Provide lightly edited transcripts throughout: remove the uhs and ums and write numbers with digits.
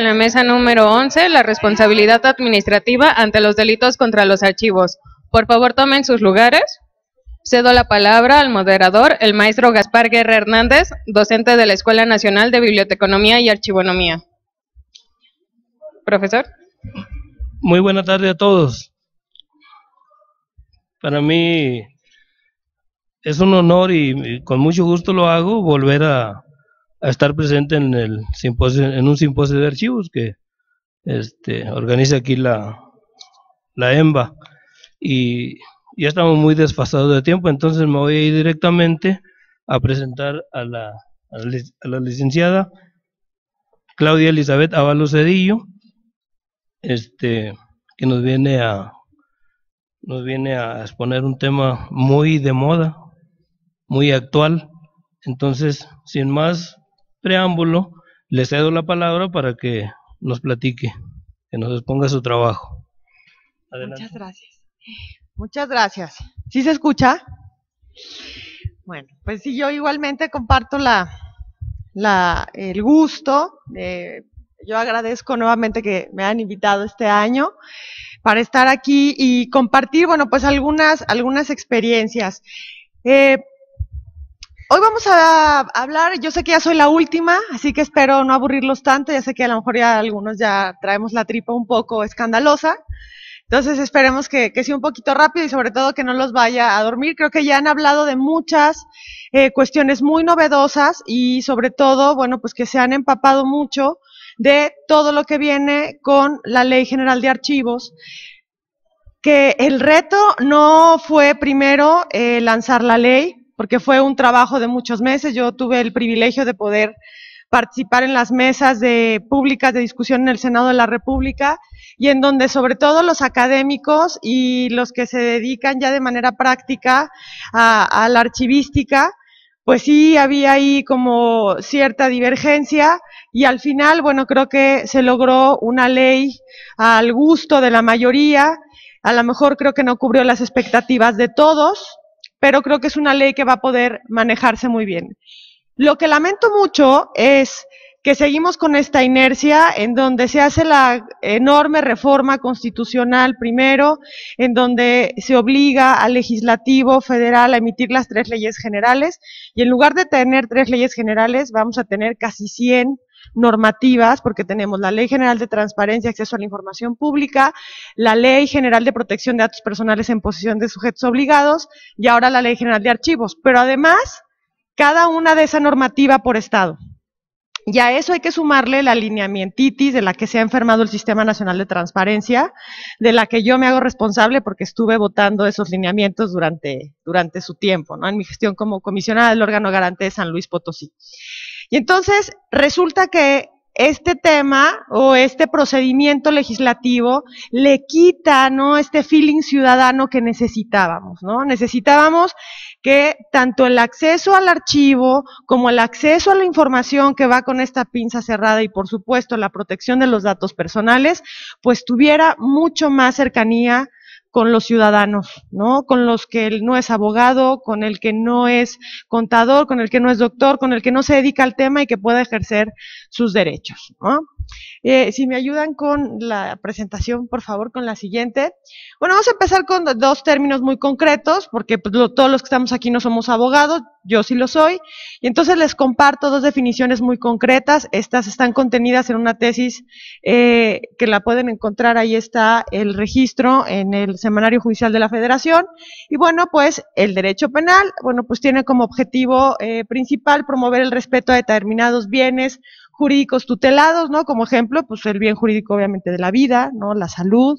En la mesa número 11, la responsabilidad administrativa ante los delitos contra los archivos. Por favor, tomen sus lugares. Cedo la palabra al moderador, el maestro Gaspar Guerra Hernández, docente de la Escuela Nacional de Biblioteconomía y Archivonomía. Profesor. Muy buena tarde a todos. Para mí es un honor y con mucho gusto lo hago volver a estar presente en el simposio, en un simposio de archivos que organiza aquí la EMBA, y ya estamos muy desfasados de tiempo, entonces me voy a ir directamente a presentar a la licenciada Claudia Elizabeth Ábalos Cedillo, que nos viene a exponer un tema muy de moda, muy actual. Entonces, sin más preámbulo, le cedo la palabra para que nos platique, que nos exponga su trabajo. Adelante. Muchas gracias. Muchas gracias. ¿Sí se escucha? Bueno, pues sí, yo igualmente comparto el gusto. Yo agradezco nuevamente que me han invitado este año para estar aquí y compartir, bueno, pues algunas experiencias. Hoy vamos a hablar, yo sé que ya soy la última, así que espero no aburrirlos tanto, ya sé que a lo mejor ya algunos ya traemos la tripa un poco escandalosa, entonces esperemos que sea un poquito rápido y sobre todo que no los vaya a dormir. Creo que ya han hablado de muchas cuestiones muy novedosas y sobre todo, bueno, pues que se han empapado mucho de todo lo que viene con la Ley General de Archivos, que el reto no fue primero lanzar la ley, porque fue un trabajo de muchos meses. Yo tuve el privilegio de poder participar en las mesas públicas de discusión en el Senado de la República, y en donde sobre todo los académicos y los que se dedican ya de manera práctica a la archivística, pues sí había ahí como cierta divergencia, y al final, bueno, creo que se logró una ley al gusto de la mayoría. A lo mejor creo que no cubrió las expectativas de todos, pero creo que es una ley que va a poder manejarse muy bien. Lo que lamento mucho es que seguimos con esta inercia en donde se hace la enorme reforma constitucional primero, en donde se obliga al legislativo federal a emitir las 3 leyes generales, y en lugar de tener 3 leyes generales vamos a tener casi 100 normativas, porque tenemos la Ley General de Transparencia y Acceso a la Información Pública, la Ley General de Protección de Datos Personales en posesión de sujetos obligados y ahora la Ley General de Archivos, pero además cada una de esa normativa por estado. Y a eso hay que sumarle la lineamientitis de la que se ha enfermado el Sistema Nacional de Transparencia, de la que yo me hago responsable porque estuve votando esos lineamientos durante su tiempo, ¿no? En mi gestión como comisionada del órgano garante de San Luis Potosí. Y entonces resulta que este tema o este procedimiento legislativo le quita, ¿no?, este feeling ciudadano que necesitábamos, ¿no? Necesitábamos que tanto el acceso al archivo como el acceso a la información que va con esta pinza cerrada y por supuesto la protección de los datos personales, pues tuviera mucho más cercanía con los ciudadanos, ¿no? Con los que él no es abogado, con el que no es contador, con el que no es doctor, con el que no se dedica al tema y que pueda ejercer sus derechos, ¿no? Si me ayudan con la presentación, por favor, con la siguiente. Bueno, vamos a empezar con 2 términos muy concretos, porque pues, todos los que estamos aquí no somos abogados, yo sí lo soy, y entonces les comparto 2 definiciones muy concretas. Estas están contenidas en una tesis que la pueden encontrar, ahí está el registro en el Semanario Judicial de la Federación. Y bueno, pues el derecho penal, bueno, pues tiene como objetivo principal promover el respeto a determinados bienes jurídicos tutelados, ¿no? Como ejemplo, pues el bien jurídico obviamente de la vida, ¿no? La salud,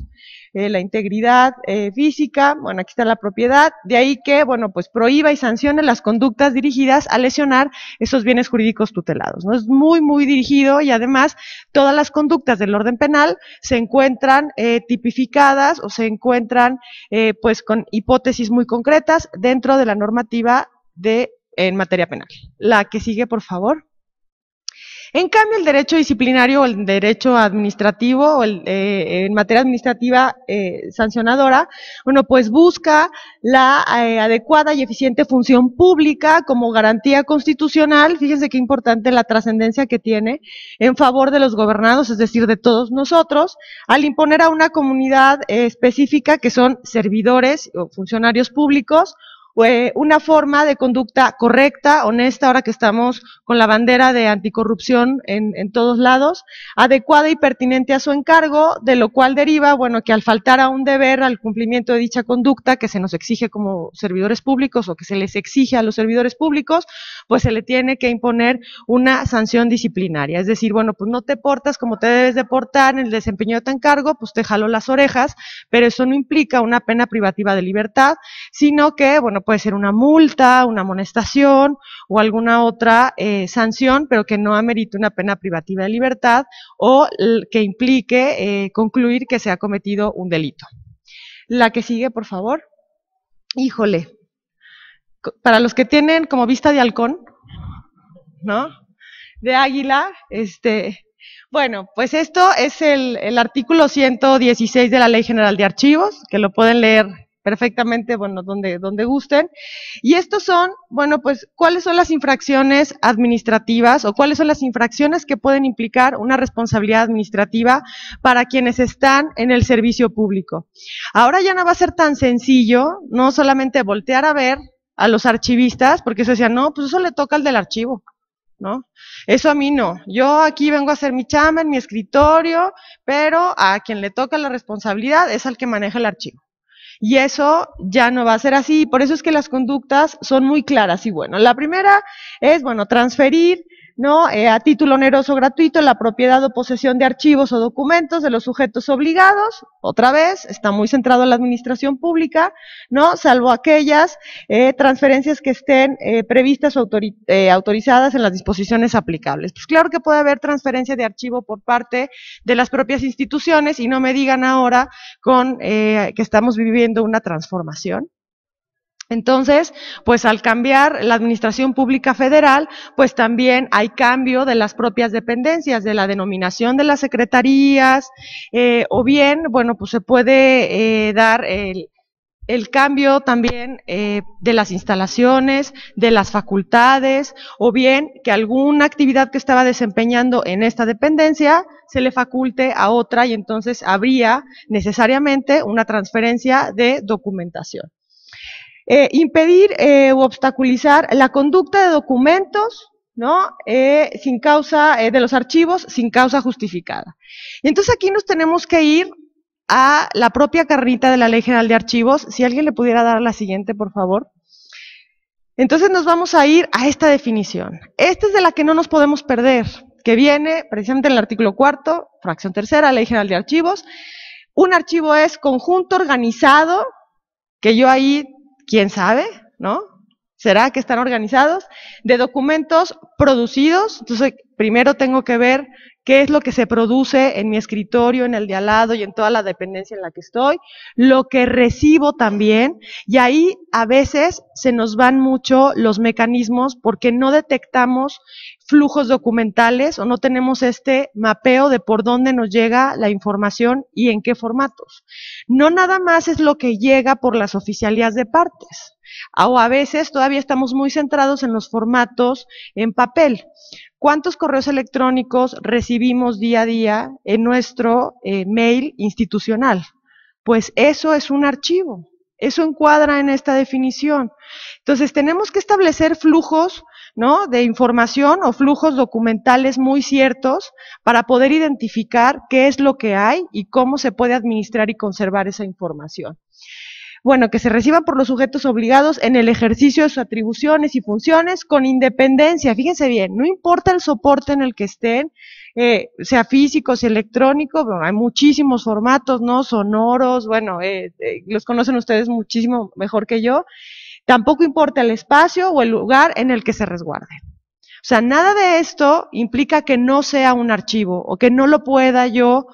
la integridad física, bueno, aquí está la propiedad, de ahí que, bueno, pues prohíba y sancione las conductas dirigidas a lesionar esos bienes jurídicos tutelados, ¿no? Es muy, muy dirigido, y además todas las conductas del orden penal se encuentran tipificadas o se encuentran pues con hipótesis muy concretas dentro de la normativa en materia penal. La que sigue, por favor. En cambio, el derecho disciplinario o el derecho administrativo o en materia administrativa sancionadora, bueno, pues busca la adecuada y eficiente función pública como garantía constitucional, fíjense qué importante la trascendencia que tiene, en favor de los gobernados, es decir, de todos nosotros, al imponer a una comunidad específica que son servidores o funcionarios públicos, una forma de conducta correcta, honesta, ahora que estamos con la bandera de anticorrupción en todos lados, adecuada y pertinente a su encargo, de lo cual deriva, bueno, que al faltar a un deber al cumplimiento de dicha conducta que se nos exige como servidores públicos o que se les exige a los servidores públicos, pues se le tiene que imponer una sanción disciplinaria. Es decir, bueno, pues no te portas como te debes de portar en el desempeño de tu encargo, pues te jalo las orejas, pero eso no implica una pena privativa de libertad, sino que, bueno, puede ser una multa, una amonestación o alguna otra sanción, pero que no amerite una pena privativa de libertad o que implique concluir que se ha cometido un delito. La que sigue, por favor. Híjole, para los que tienen como vista de halcón, ¿no? De águila, bueno, pues esto es el artículo 116 de la Ley General de Archivos, que lo pueden leer perfectamente, bueno, donde gusten. Y estos son, bueno, pues, ¿cuáles son las infracciones administrativas o cuáles son las infracciones que pueden implicar una responsabilidad administrativa para quienes están en el servicio público? Ahora ya no va a ser tan sencillo, no solamente voltear a ver a los archivistas, porque eso decían, no, pues eso le toca al del archivo, ¿no? Eso a mí no. Yo aquí vengo a hacer mi chamba en mi escritorio, pero a quien le toca la responsabilidad es al que maneja el archivo. Y eso ya no va a ser así, por eso es que las conductas son muy claras. Y bueno, la primera es, bueno, transferir, ¿no? A título oneroso gratuito la propiedad o posesión de archivos o documentos de los sujetos obligados. Otra vez, está muy centrado en la administración pública, ¿no? Salvo aquellas transferencias que estén previstas o autorizadas en las disposiciones aplicables. Pues claro que puede haber transferencia de archivo por parte de las propias instituciones y no me digan ahora que estamos viviendo una transformación. Entonces, pues al cambiar la administración pública federal, pues también hay cambio de las propias dependencias, de la denominación de las secretarías, o bien, bueno, pues se puede dar el cambio también de las instalaciones, de las facultades, o bien que alguna actividad que estaba desempeñando en esta dependencia se le faculte a otra y entonces habría necesariamente una transferencia de documentación. Impedir u obstaculizar la conducta de documentos, ¿no? Sin causa, de los archivos sin causa justificada. Y entonces aquí nos tenemos que ir a la propia carnita de la Ley General de Archivos. Si alguien le pudiera dar la siguiente, por favor. Entonces nos vamos a ir a esta definición. Esta es de la que no nos podemos perder, que viene precisamente en el artículo 4º, fracción tercera, Ley General de Archivos. Un archivo es conjunto organizado, que yo ahí, quién sabe, ¿no? ¿Será que están organizados? De documentos producidos. Entonces, primero tengo que ver qué es lo que se produce en mi escritorio, en el de al lado y en toda la dependencia en la que estoy, lo que recibo también, y ahí a veces se nos van mucho los mecanismos porque no detectamos flujos documentales o no tenemos este mapeo de por dónde nos llega la información y en qué formatos. No nada más es lo que llega por las oficialías de partes, o a veces todavía estamos muy centrados en los formatos en papel. ¿Cuántos correos electrónicos recibimos día a día en nuestro mail institucional? Pues eso es un archivo, eso encuadra en esta definición. Entonces tenemos que establecer flujos, ¿no?, de información o flujos documentales muy ciertos para poder identificar qué es lo que hay y cómo se puede administrar y conservar esa información. Bueno, que se reciban por los sujetos obligados en el ejercicio de sus atribuciones y funciones con independencia. Fíjense bien, no importa el soporte en el que estén, sea físico, sea electrónico, bueno, hay muchísimos formatos, ¿no? Sonoros, bueno, los conocen ustedes muchísimo mejor que yo. Tampoco importa el espacio o el lugar en el que se resguarden. O sea, nada de esto implica que no sea un archivo o que no lo pueda yo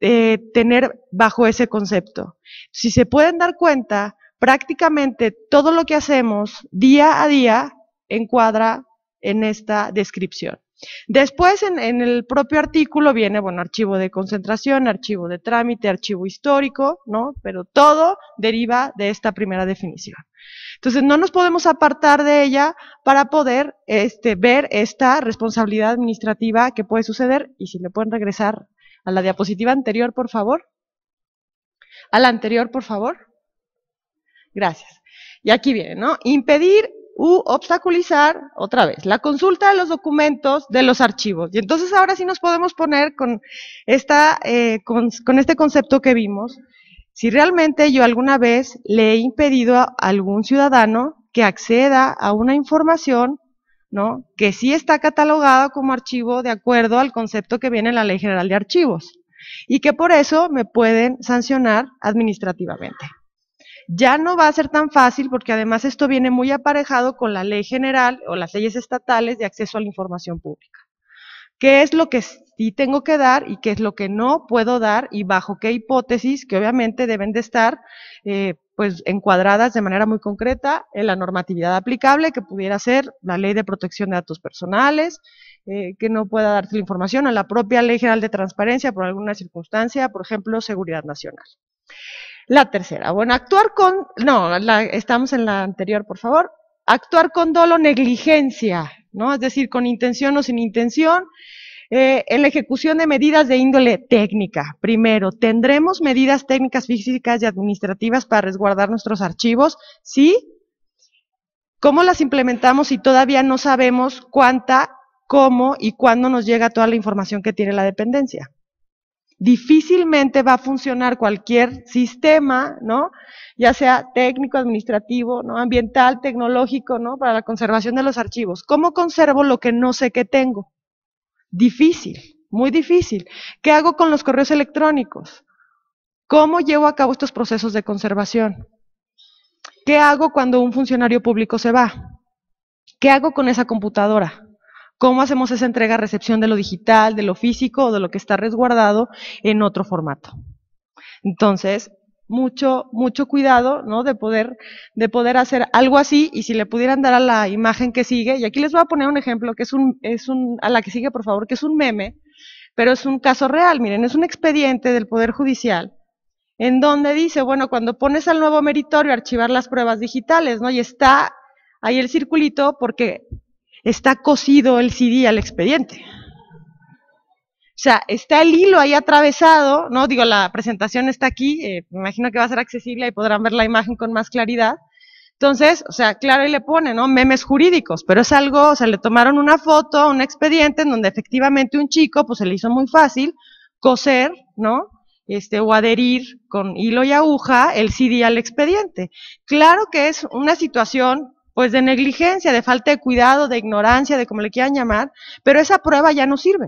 tener bajo ese concepto. Si se pueden dar cuenta, prácticamente todo lo que hacemos día a día encuadra en esta descripción. Después, en el propio artículo viene, bueno, archivo de concentración, archivo de trámite, archivo histórico, ¿no? Pero todo deriva de esta primera definición. Entonces, no nos podemos apartar de ella para poder ver esta responsabilidad administrativa que puede suceder. Y si le pueden regresar a la diapositiva anterior, por favor. A la anterior, por favor. Gracias. Y aquí viene, ¿no? Impedir u obstaculizar, otra vez, la consulta de los documentos de los archivos. Y entonces ahora sí nos podemos poner con este concepto que vimos. Si realmente yo alguna vez le he impedido a algún ciudadano que acceda a una información, ¿no?, que sí está catalogada como archivo de acuerdo al concepto que viene en la Ley General de Archivos, y que por eso me pueden sancionar administrativamente. Ya no va a ser tan fácil porque además esto viene muy aparejado con la ley general o las leyes estatales de acceso a la información pública. ¿Qué es lo que sí tengo que dar y qué es lo que no puedo dar y bajo qué hipótesis que obviamente deben de estar pues encuadradas de manera muy concreta en la normatividad aplicable, que pudiera ser la Ley de Protección de Datos Personales, que no pueda darse la información a la propia Ley General de Transparencia por alguna circunstancia, por ejemplo, seguridad nacional? La tercera, bueno, actuar con, no, estamos en la anterior, por favor, actuar con dolo o negligencia, ¿no? Es decir, con intención o sin intención, en la ejecución de medidas de índole técnica. Primero, ¿tendremos medidas técnicas, físicas y administrativas para resguardar nuestros archivos? Sí. ¿Cómo las implementamos si todavía no sabemos cuánta, cómo y cuándo nos llega toda la información que tiene la dependencia? Difícilmente va a funcionar cualquier sistema, ¿no?, ya sea técnico, administrativo, ¿no?, ambiental, tecnológico, ¿no?, para la conservación de los archivos. ¿Cómo conservo lo que no sé que tengo? Difícil, muy difícil. ¿Qué hago con los correos electrónicos? ¿Cómo llevo a cabo estos procesos de conservación? ¿Qué hago cuando un funcionario público se va? ¿Qué hago con esa computadora? ¿Cómo hacemos esa entrega-recepción de lo digital, de lo físico o de lo que está resguardado en otro formato? Entonces, mucho cuidado, ¿no?, de poder hacer algo así. Y si le pudieran dar a la imagen que sigue, y aquí les voy a poner un ejemplo que a la que sigue, por favor, que es un meme, pero es un caso real. Miren, es un expediente del Poder Judicial en donde dice, bueno, cuando pones al nuevo meritorio a archivar las pruebas digitales, ¿no?, y está ahí el circulito porque está cosido el CD al expediente. O sea, está el hilo ahí atravesado, ¿no? Digo, la presentación está aquí, me imagino que va a ser accesible y podrán ver la imagen con más claridad. Entonces, o sea, claro, ahí le pone, ¿no?, memes jurídicos, pero es algo, o sea, le tomaron una foto a un expediente en donde efectivamente un chico, pues se le hizo muy fácil coser, ¿no?, o adherir con hilo y aguja el CD al expediente. Claro que es una situación pues de negligencia, de falta de cuidado, de ignorancia, de como le quieran llamar, pero esa prueba ya no sirve.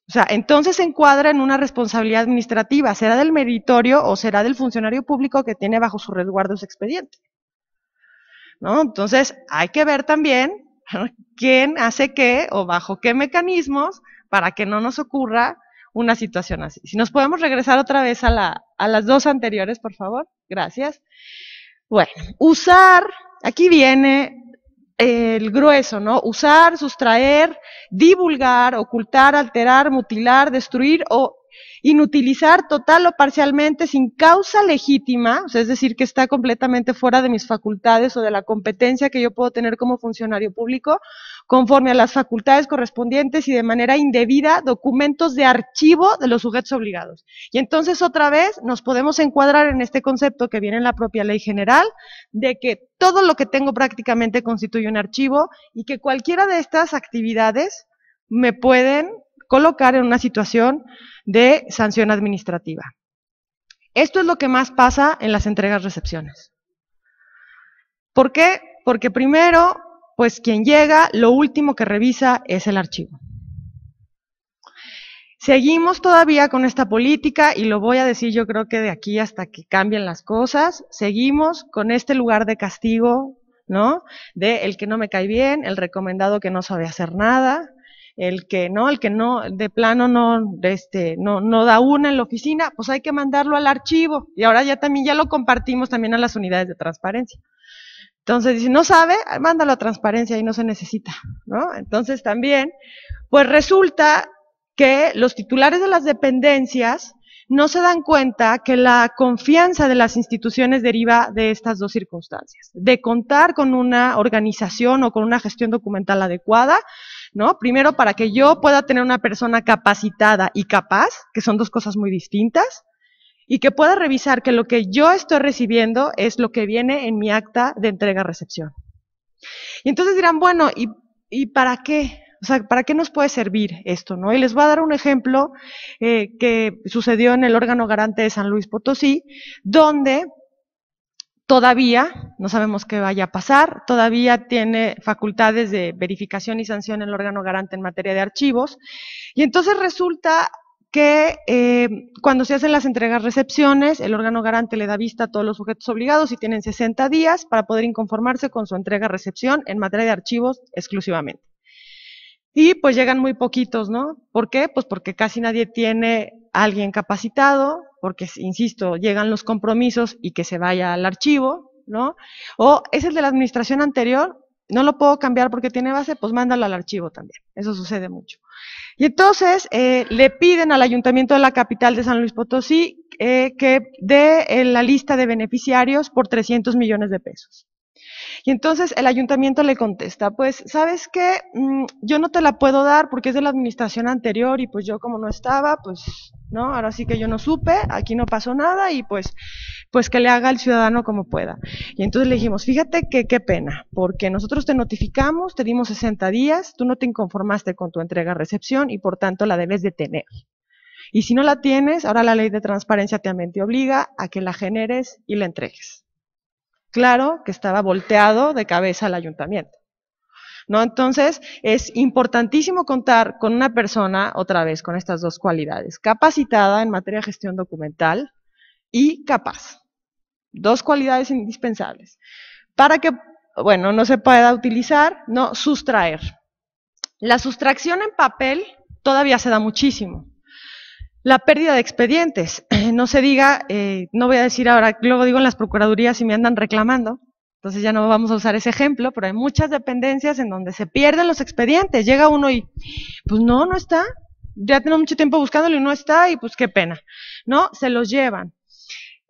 O sea, entonces se encuadra en una responsabilidad administrativa, ¿será del meritorio o será del funcionario público que tiene bajo su resguardo ese expediente? ¿No? Entonces, hay que ver también quién hace qué o bajo qué mecanismos para que no nos ocurra una situación así. Si nos podemos regresar otra vez a las dos anteriores, por favor. Gracias. Bueno, usar, aquí viene el grueso, ¿no? Usar, sustraer, divulgar, ocultar, alterar, mutilar, destruir o inutilizar total o parcialmente sin causa legítima, o sea, es decir, que está completamente fuera de mis facultades o de la competencia que yo puedo tener como funcionario público, conforme a las facultades correspondientes y de manera indebida, documentos de archivo de los sujetos obligados. Y entonces otra vez nos podemos encuadrar en este concepto que viene en la propia ley general, de que todo lo que tengo prácticamente constituye un archivo y que cualquiera de estas actividades me pueden colocar en una situación de sanción administrativa. Esto es lo que más pasa en las entregas-recepciones. ¿Por qué? Porque primero, pues quien llega, lo último que revisa es el archivo. Seguimos todavía con esta política, y lo voy a decir yo creo que de aquí hasta que cambien las cosas, seguimos con este lugar de castigo, ¿no? De el que no me cae bien, el recomendado que no sabe hacer nada, el que no, de plano no da una en la oficina, pues hay que mandarlo al archivo. Y ahora ya lo compartimos también a las unidades de transparencia. Entonces, si no sabe, mándalo a transparencia y no se necesita, ¿no? Entonces también, pues resulta que los titulares de las dependencias no se dan cuenta que la confianza de las instituciones deriva de estas dos circunstancias, de contar con una organización o con una gestión documental adecuada, ¿no? Primero, para que yo pueda tener una persona capacitada y capaz, que son dos cosas muy distintas, y que pueda revisar que lo que yo estoy recibiendo es lo que viene en mi acta de entrega-recepción. Y entonces dirán, bueno, ¿y para qué? O sea, ¿para qué nos puede servir esto, no? Y les voy a dar un ejemplo que sucedió en el órgano garante de San Luis Potosí, donde todavía, no sabemos qué vaya a pasar, todavía tiene facultades de verificación y sanción el órgano garante en materia de archivos, y entonces resulta que cuando se hacen las entregas-recepciones, el órgano garante le da vista a todos los sujetos obligados y tienen 60 días para poder inconformarse con su entrega-recepción en materia de archivos exclusivamente. Y pues llegan muy poquitos, ¿no? ¿Por qué? Pues porque casi nadie tiene a alguien capacitado, porque, insisto, llegan los compromisos y que se vaya al archivo, ¿no? O es el de la administración anterior, no lo puedo cambiar porque tiene base, pues mándalo al archivo también. Eso sucede mucho. Y entonces le piden al Ayuntamiento de la capital de San Luis Potosí que dé la lista de beneficiarios por 300 millones de pesos. Y entonces el ayuntamiento le contesta, pues, ¿sabes qué? Yo no te la puedo dar porque es de la administración anterior y pues yo como no estaba, pues, ¿no? Ahora sí que yo no supe, aquí no pasó nada y pues que le haga el ciudadano como pueda. Y entonces le dijimos, fíjate que qué pena, porque nosotros te notificamos, te dimos 60 días, tú no te inconformaste con tu entrega-recepción y por tanto la debes de tener. Y si no la tienes, ahora la ley de transparencia también te obliga a que la generes y la entregues. Claro que estaba volteado de cabeza el ayuntamiento, ¿no? Entonces, es importantísimo contar con una persona, otra vez, con estas dos cualidades, capacitada en materia de gestión documental y capaz. Dos cualidades indispensables. Para que, bueno, no se pueda utilizar, no, sustraer. La sustracción en papel todavía se da muchísimo. La pérdida de expedientes, no se diga, no voy a decir ahora, luego digo en las procuradurías y me andan reclamando, entonces ya no vamos a usar ese ejemplo, pero hay muchas dependencias en donde se pierden los expedientes, llega uno y, pues no está, ya tengo mucho tiempo buscándolo y no está, y pues qué pena, ¿no? Se los llevan.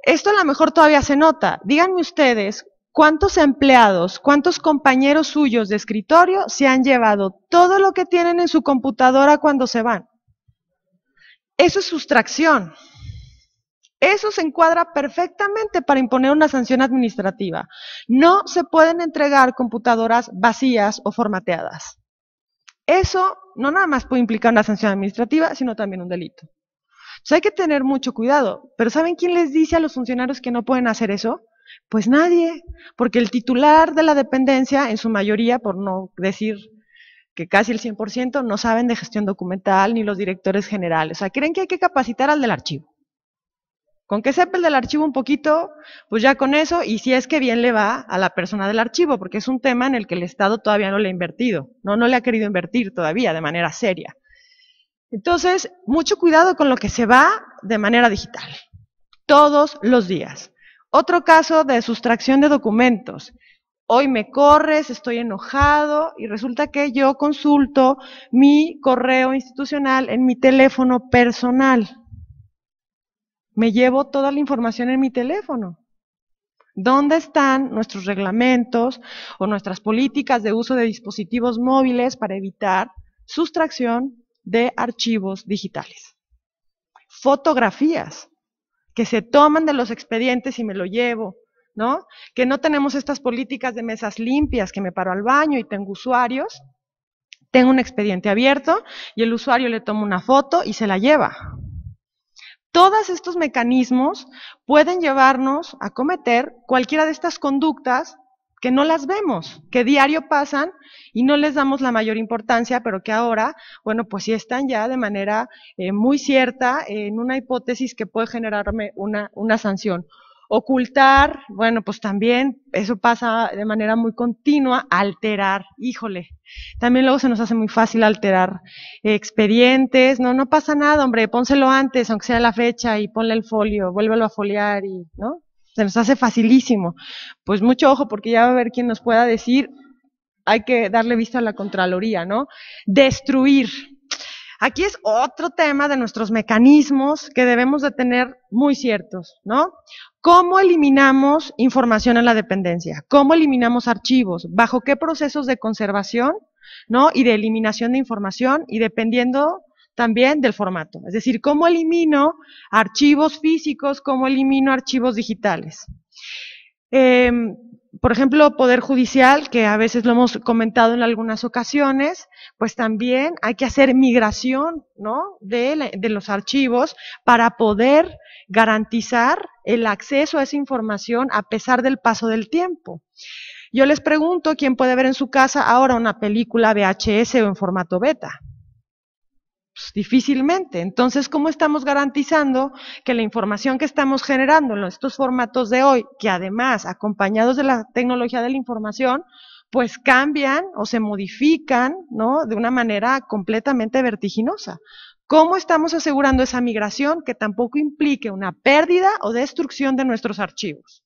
Esto a lo mejor todavía se nota, díganme ustedes, ¿cuántos empleados, cuántos compañeros suyos de escritorio se han llevado todo lo que tienen en su computadora cuando se van? Eso es sustracción. Eso se encuadra perfectamente para imponer una sanción administrativa. No se pueden entregar computadoras vacías o formateadas. Eso no nada más puede implicar una sanción administrativa, sino también un delito. Entonces hay que tener mucho cuidado. Pero ¿saben quién les dice a los funcionarios que no pueden hacer eso? Pues nadie, porque el titular de la dependencia, en su mayoría, por no decir que casi el 100%, no saben de gestión documental ni los directores generales. O sea, creen que hay que capacitar al del archivo. Con que sepa el del archivo un poquito, pues ya con eso, y si es que bien le va a la persona del archivo, porque es un tema en el que el Estado todavía no le ha invertido, no le ha querido invertir todavía de manera seria. Entonces, mucho cuidado con lo que se va de manera digital, todos los días. Otro caso de sustracción de documentos. Hoy me corres, estoy enojado y resulta que yo consulto mi correo institucional en mi teléfono personal. Me llevo toda la información en mi teléfono. ¿Dónde están nuestros reglamentos o nuestras políticas de uso de dispositivos móviles para evitar sustracción de archivos digitales? Fotografías que se toman de los expedientes y me lo llevo, ¿no? Que no tenemos estas políticas de mesas limpias, que me paro al baño y tengo usuarios, tengo un expediente abierto y el usuario le toma una foto y se la lleva. Todos estos mecanismos pueden llevarnos a cometer cualquiera de estas conductas que no las vemos, que diario pasan y no les damos la mayor importancia, pero que ahora, bueno, pues sí están ya de manera muy cierta en una hipótesis que puede generarme una sanción. Ocultar, bueno, pues también eso pasa de manera muy continua. Alterar, híjole, también luego se nos hace muy fácil alterar expedientes. No pasa nada, hombre, pónselo antes, aunque sea la fecha, y ponle el folio, vuélvelo a foliar, y, ¿no? Se nos hace facilísimo. Pues mucho ojo, porque ya va a haber quien nos pueda decir, hay que darle vista a la Contraloría, ¿no? Destruir. Aquí es otro tema de nuestros mecanismos que debemos de tener muy ciertos, ¿no? ¿Cómo eliminamos información en la dependencia? ¿Cómo eliminamos archivos? ¿Bajo qué procesos de conservación, ¿no? Y de eliminación de información, y dependiendo también del formato. Es decir, ¿cómo elimino archivos físicos? ¿Cómo elimino archivos digitales? Por ejemplo, Poder Judicial, que a veces lo hemos comentado en algunas ocasiones, pues también hay que hacer migración, ¿no? de los archivos para poder garantizar el acceso a esa información a pesar del paso del tiempo. Yo les pregunto, ¿quién puede ver en su casa ahora una película VHS o en formato beta? Pues difícilmente. Entonces, ¿cómo estamos garantizando que la información que estamos generando en estos formatos de hoy, que además, acompañados de la tecnología de la información, pues cambian o se modifican, ¿no? De una manera completamente vertiginosa? ¿Cómo estamos asegurando esa migración que tampoco implique una pérdida o destrucción de nuestros archivos?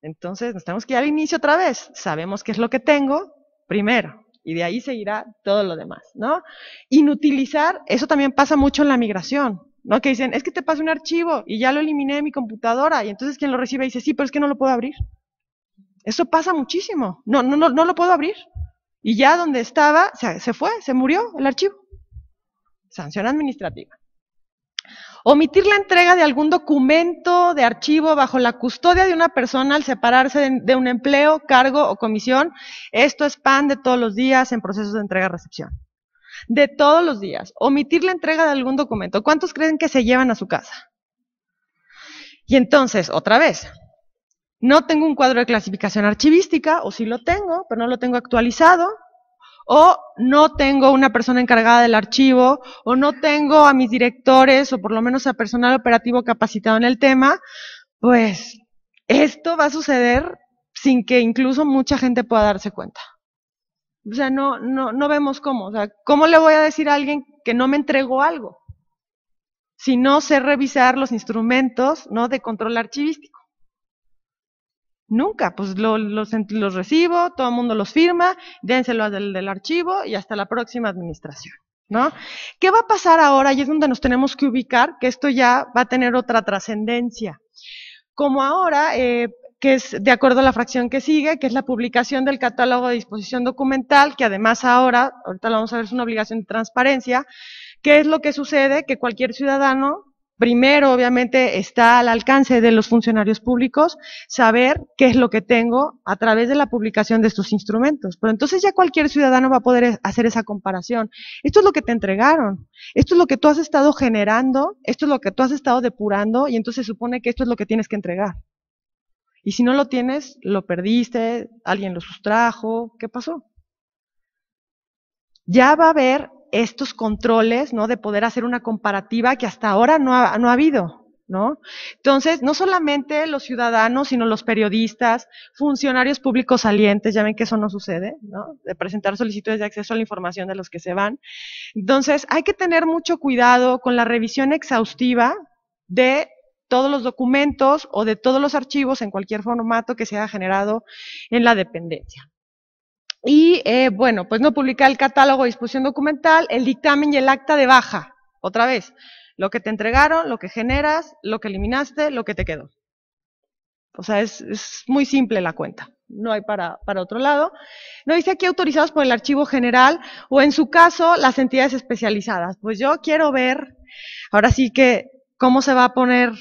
Entonces, nos tenemos que ir al inicio otra vez. Sabemos qué es lo que tengo, primero. Y de ahí seguirá todo lo demás, ¿no? Inutilizar, eso también pasa mucho en la migración, ¿no? Que dicen, es que te pasé un archivo y ya lo eliminé de mi computadora, y entonces quien lo recibe dice, sí, pero es que no lo puedo abrir. Eso pasa muchísimo, no lo puedo abrir. Y ya donde estaba, se fue, se murió el archivo. Sanción administrativa. Omitir la entrega de algún documento de archivo bajo la custodia de una persona al separarse de un empleo, cargo o comisión. Esto es pan de todos los días en procesos de entrega-recepción. De todos los días. Omitir la entrega de algún documento. ¿Cuántos creen que se llevan a su casa? Y entonces, otra vez, no tengo un cuadro de clasificación archivística, o sí lo tengo, pero no lo tengo actualizado. O no tengo una persona encargada del archivo, o no tengo a mis directores, o por lo menos a personal operativo capacitado en el tema, pues esto va a suceder sin que incluso mucha gente pueda darse cuenta. O sea, no vemos cómo. O sea, ¿cómo le voy a decir a alguien que no me entregó algo? Si no sé revisar los instrumentos, ¿no? de control archivístico. Nunca, pues los recibo, todo el mundo los firma, dénselo del archivo y hasta la próxima administración, ¿no? ¿Qué va a pasar ahora? Y es donde nos tenemos que ubicar, que esto ya va a tener otra trascendencia. Como ahora, que es de acuerdo a la fracción que sigue, que es la publicación del catálogo de disposición documental, que además ahora lo vamos a ver, es una obligación de transparencia. ¿Qué es lo que sucede? Que cualquier ciudadano, primero, obviamente, está al alcance de los funcionarios públicos saber qué es lo que tengo a través de la publicación de estos instrumentos. Pero entonces ya cualquier ciudadano va a poder hacer esa comparación. Esto es lo que te entregaron, esto es lo que tú has estado generando, esto es lo que tú has estado depurando, y entonces se supone que esto es lo que tienes que entregar. Y si no lo tienes, lo perdiste, alguien lo sustrajo, ¿qué pasó? Ya va a haber estos controles, ¿no? De poder hacer una comparativa que hasta ahora no ha habido, ¿no? Entonces, no solamente los ciudadanos, sino los periodistas, funcionarios públicos salientes, ya ven que eso no sucede, ¿no? De presentar solicitudes de acceso a la información de los que se van. Entonces, hay que tener mucho cuidado con la revisión exhaustiva de todos los documentos o de todos los archivos en cualquier formato que se haya generado en la dependencia. Y bueno, pues no publicar el catálogo de disposición documental, el dictamen y el acta de baja. Otra vez, lo que te entregaron, lo que generas, lo que eliminaste, lo que te quedó. O sea, es muy simple la cuenta. No hay para otro lado. No dice aquí autorizados por el archivo general o en su caso las entidades especializadas. Pues yo quiero ver, ahora sí que, cómo se va a poner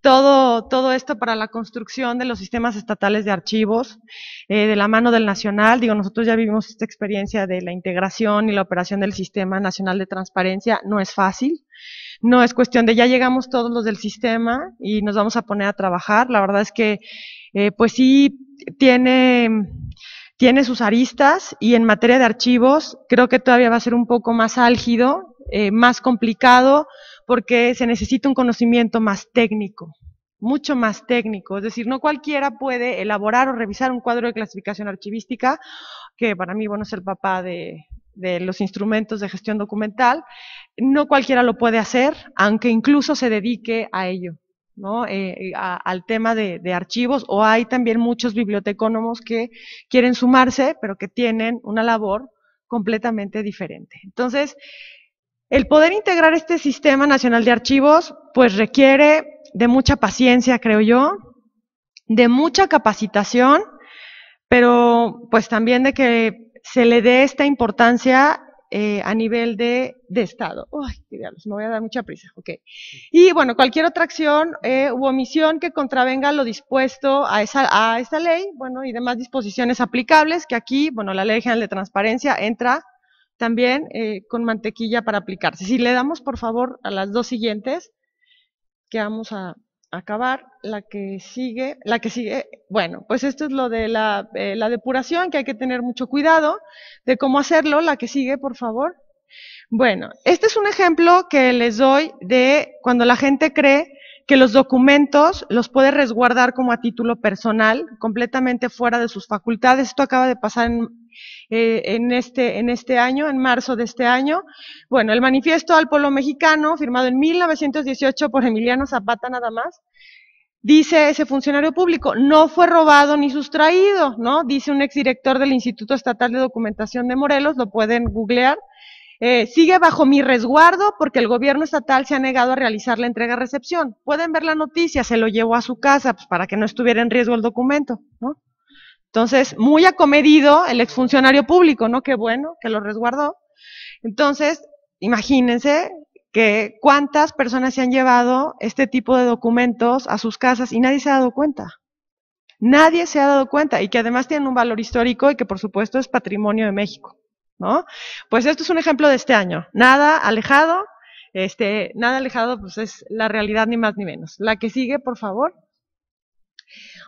todo esto para la construcción de los sistemas estatales de archivos, de la mano del nacional. Digo, nosotros ya vivimos esta experiencia de la integración y la operación del Sistema Nacional de Transparencia. No es fácil, no es cuestión de ya llegamos todos los del sistema y nos vamos a poner a trabajar. La verdad es que, pues sí, tiene sus aristas, y en materia de archivos creo que todavía va a ser un poco más álgido, más complicado, porque se necesita un conocimiento más técnico, mucho más técnico. Es decir, no cualquiera puede elaborar o revisar un cuadro de clasificación archivística, que para mí, bueno, es el papá de los instrumentos de gestión documental. No cualquiera lo puede hacer, aunque incluso se dedique a ello. ¿no? Al tema de archivos, o hay también muchos bibliotecónomos que quieren sumarse, pero que tienen una labor completamente diferente. Entonces, el poder integrar este Sistema Nacional de Archivos, pues requiere de mucha paciencia, creo yo, de mucha capacitación, pero pues también de que se le dé esta importancia a nivel de Estado. Uy, qué diablos, me voy a dar mucha prisa, ok. Y bueno, cualquier otra acción u omisión que contravenga lo dispuesto a esta ley, bueno, y demás disposiciones aplicables, que aquí, bueno, la Ley General de Transparencia entra también con mantequilla para aplicarse. Si le damos, por favor, a las dos siguientes, que vamos a acabar, la que sigue, bueno, pues esto es lo de la depuración, que hay que tener mucho cuidado de cómo hacerlo. La que sigue, por favor. Bueno, este es un ejemplo que les doy de cuando la gente cree que los documentos los puede resguardar como a título personal, completamente fuera de sus facultades. Esto acaba de pasar en este año, en marzo de este año. Bueno, el Manifiesto al Pueblo Mexicano, firmado en 1918 por Emiliano Zapata nada más, dice ese funcionario público, no fue robado ni sustraído, ¿no? Dice un exdirector del Instituto Estatal de Documentación de Morelos, lo pueden googlear. Sigue bajo mi resguardo porque el gobierno estatal se ha negado a realizar la entrega-recepción. Pueden ver la noticia, se lo llevó a su casa pues, para que no estuviera en riesgo el documento, ¿no? Entonces, muy acomedido el exfuncionario público, ¿no? Qué bueno que lo resguardó. Entonces, imagínense que cuántas personas se han llevado este tipo de documentos a sus casas y nadie se ha dado cuenta. Nadie se ha dado cuenta y que además tienen un valor histórico y que por supuesto es patrimonio de México, ¿no? Pues esto es un ejemplo de este año. Nada alejado, pues es la realidad ni más ni menos. La que sigue, por favor.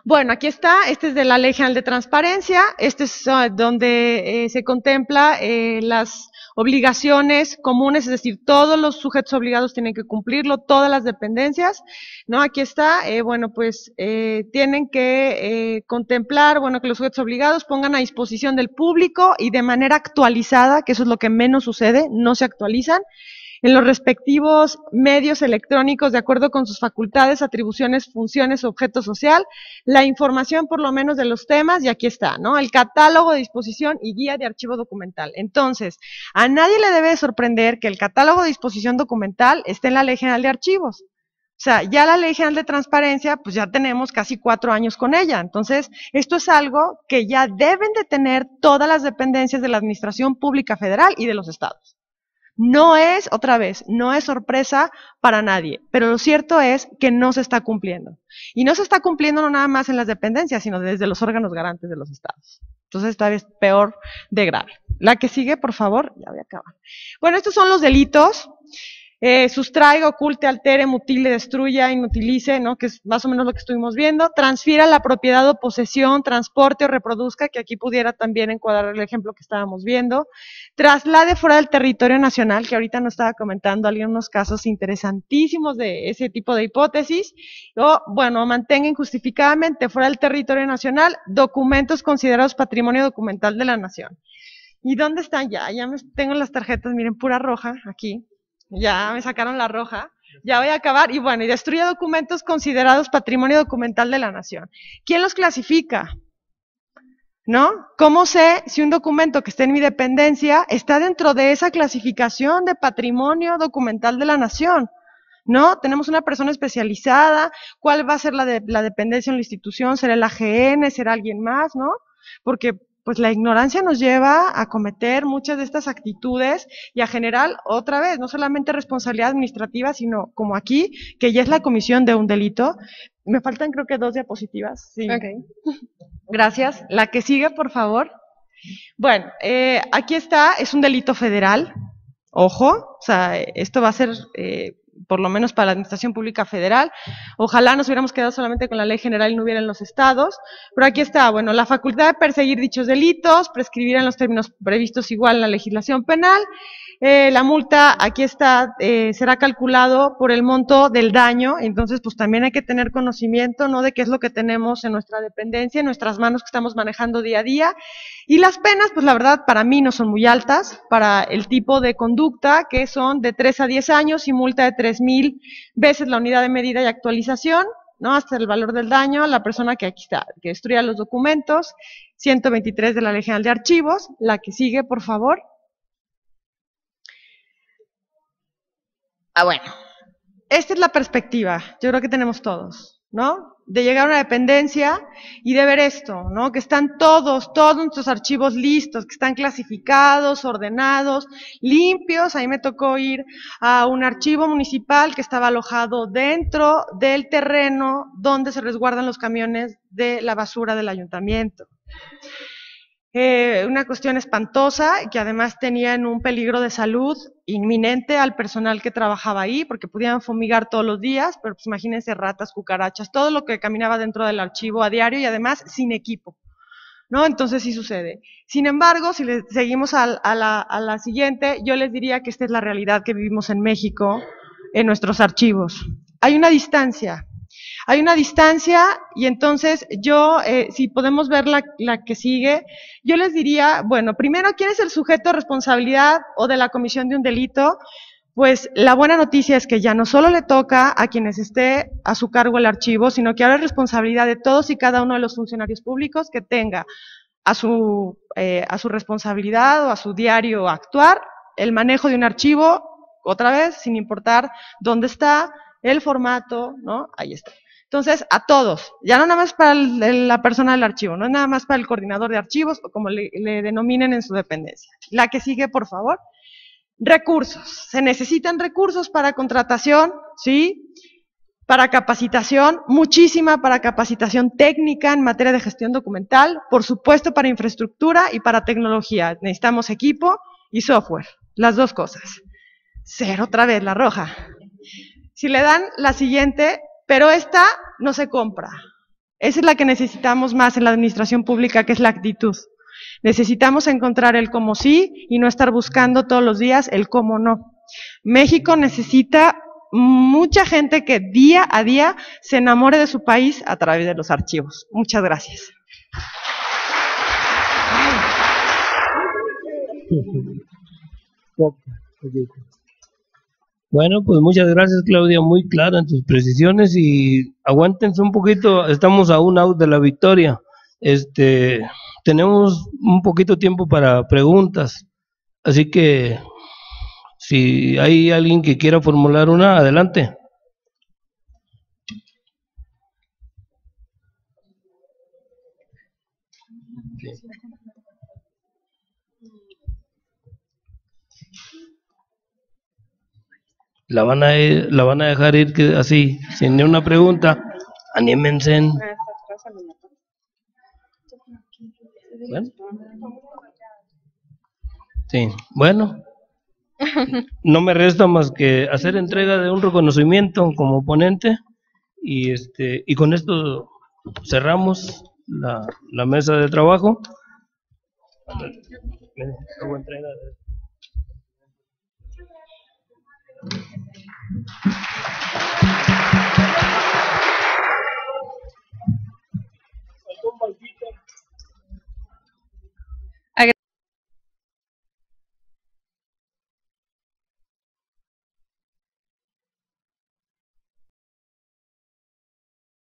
Bueno, aquí está, este es de la Ley General de Transparencia, este es donde se contempla las obligaciones comunes, es decir, todos los sujetos obligados tienen que cumplirlo, todas las dependencias, ¿no? Aquí está, bueno, pues tienen que contemplar, bueno, que los sujetos obligados pongan a disposición del público y de manera actualizada, que eso es lo que menos sucede, no se actualizan, en los respectivos medios electrónicos de acuerdo con sus facultades, atribuciones, funciones, objeto social, la información por lo menos de los temas, y aquí está, ¿no? El catálogo de disposición y guía de archivo documental. Entonces, a nadie le debe sorprender que el catálogo de disposición documental esté en la Ley General de Archivos. O sea, ya la Ley General de Transparencia, pues ya tenemos casi 4 años con ella. Entonces, esto es algo que ya deben de tener todas las dependencias de la Administración Pública Federal y de los estados. No es, otra vez, no es sorpresa para nadie, pero lo cierto es que no se está cumpliendo. Y no se está cumpliendo no nada más en las dependencias, sino desde los órganos garantes de los estados. Entonces, esta vez peor de grave. La que sigue, por favor, ya voy a acabar. Bueno, estos son los delitos. Sustraiga, oculte, altere, mutile, destruya, inutilice, ¿no? Que es más o menos lo que estuvimos viendo. Transfiera la propiedad o posesión, transporte o reproduzca, que aquí pudiera también encuadrar el ejemplo que estábamos viendo. Traslade fuera del territorio nacional, que ahorita nos estaba comentando algunos casos interesantísimos de ese tipo de hipótesis. O, bueno, mantenga injustificadamente fuera del territorio nacional documentos considerados patrimonio documental de la nación. ¿Y dónde están? Ya tengo las tarjetas, miren, pura roja aquí. Ya me sacaron la roja, ya voy a acabar. Y bueno, y destruye documentos considerados patrimonio documental de la nación. ¿Quién los clasifica? ¿No? ¿Cómo sé si un documento que esté en mi dependencia está dentro de esa clasificación de patrimonio documental de la nación? ¿No? Tenemos una persona especializada, ¿cuál va a ser la dependencia en la institución? ¿Será el AGN? ¿Será alguien más? ¿No? Porque pues la ignorancia nos lleva a cometer muchas de estas actitudes y a generar, otra vez, no solamente responsabilidad administrativa, sino como aquí, que ya es la comisión de un delito. Me faltan creo que 2 diapositivas. Sí. Okay. Gracias. La que sigue, por favor. Bueno, aquí está, es un delito federal. Ojo, o sea, esto va a ser por lo menos para la Administración Pública Federal. Ojalá nos hubiéramos quedado solamente con la Ley General y no hubiera en los estados, pero aquí está, bueno, la facultad de perseguir dichos delitos, prescribir en los términos previstos igual en la legislación penal, La multa, aquí está, será calculado por el monto del daño, entonces pues también hay que tener conocimiento, ¿no?, de qué es lo que tenemos en nuestra dependencia, en nuestras manos que estamos manejando día a día. Y las penas, pues la verdad, para mí no son muy altas, para el tipo de conducta, que son de 3 a 10 años y multa de 3,000 veces la unidad de medida y actualización, ¿no?, hasta el valor del daño a la persona que aquí está, que destruya los documentos, 123 de la Ley General de Archivos. La que sigue, por favor. Bueno, esta es la perspectiva, yo creo que tenemos todos, ¿no?, de llegar a una dependencia y de ver esto, ¿no?, que están todos nuestros archivos listos, que están clasificados, ordenados, limpios. A mí me tocó ir a un archivo municipal que estaba alojado dentro del terreno donde se resguardan los camiones de la basura del ayuntamiento. Una cuestión espantosa, que además tenían un peligro de salud inminente al personal que trabajaba ahí, porque podían fumigar todos los días, pero pues imagínense ratas, cucarachas, todo lo que caminaba dentro del archivo a diario y además sin equipo, ¿no? Entonces sí sucede. Sin embargo, si seguimos a la siguiente, yo les diría que esta es la realidad que vivimos en México en nuestros archivos. Hay una distancia y entonces yo, si podemos ver la que sigue, yo les diría, bueno, primero, ¿quién es el sujeto de responsabilidad o de la comisión de un delito? Pues la buena noticia es que ya no solo le toca a quienes esté a su cargo el archivo, sino que ahora es responsabilidad de todos y cada uno de los funcionarios públicos que tenga a su responsabilidad o a su diario actuar el manejo de un archivo, otra vez, sin importar dónde está, el formato, ¿no? Ahí está. Entonces, a todos, ya no nada más para la persona del archivo, no es nada más para el coordinador de archivos o como le denominen en su dependencia. La que sigue, por favor. Recursos. Se necesitan recursos para contratación, ¿sí?, para capacitación, muchísima para capacitación técnica en materia de gestión documental, por supuesto para infraestructura y para tecnología. Necesitamos equipo y software, las dos cosas. Cero otra vez, la roja. Si le dan la siguiente, pero esta no se compra. Esa es la que necesitamos más en la administración pública, que es la actitud. Necesitamos encontrar el cómo sí y no estar buscando todos los días el cómo no. México necesita mucha gente que día a día se enamore de su país a través de los archivos. Muchas gracias. Bueno, pues muchas gracias, Claudia, muy clara en tus precisiones y aguántense un poquito, estamos a un out de la victoria. Tenemos un poquito tiempo para preguntas, así que si hay alguien que quiera formular una, adelante. Sí. La van a dejar ir así, sin ni una pregunta. Anímense. Bueno. Sí, bueno. No me resta más que hacer entrega de un reconocimiento como ponente y con esto cerramos la mesa de trabajo. Hago entrega de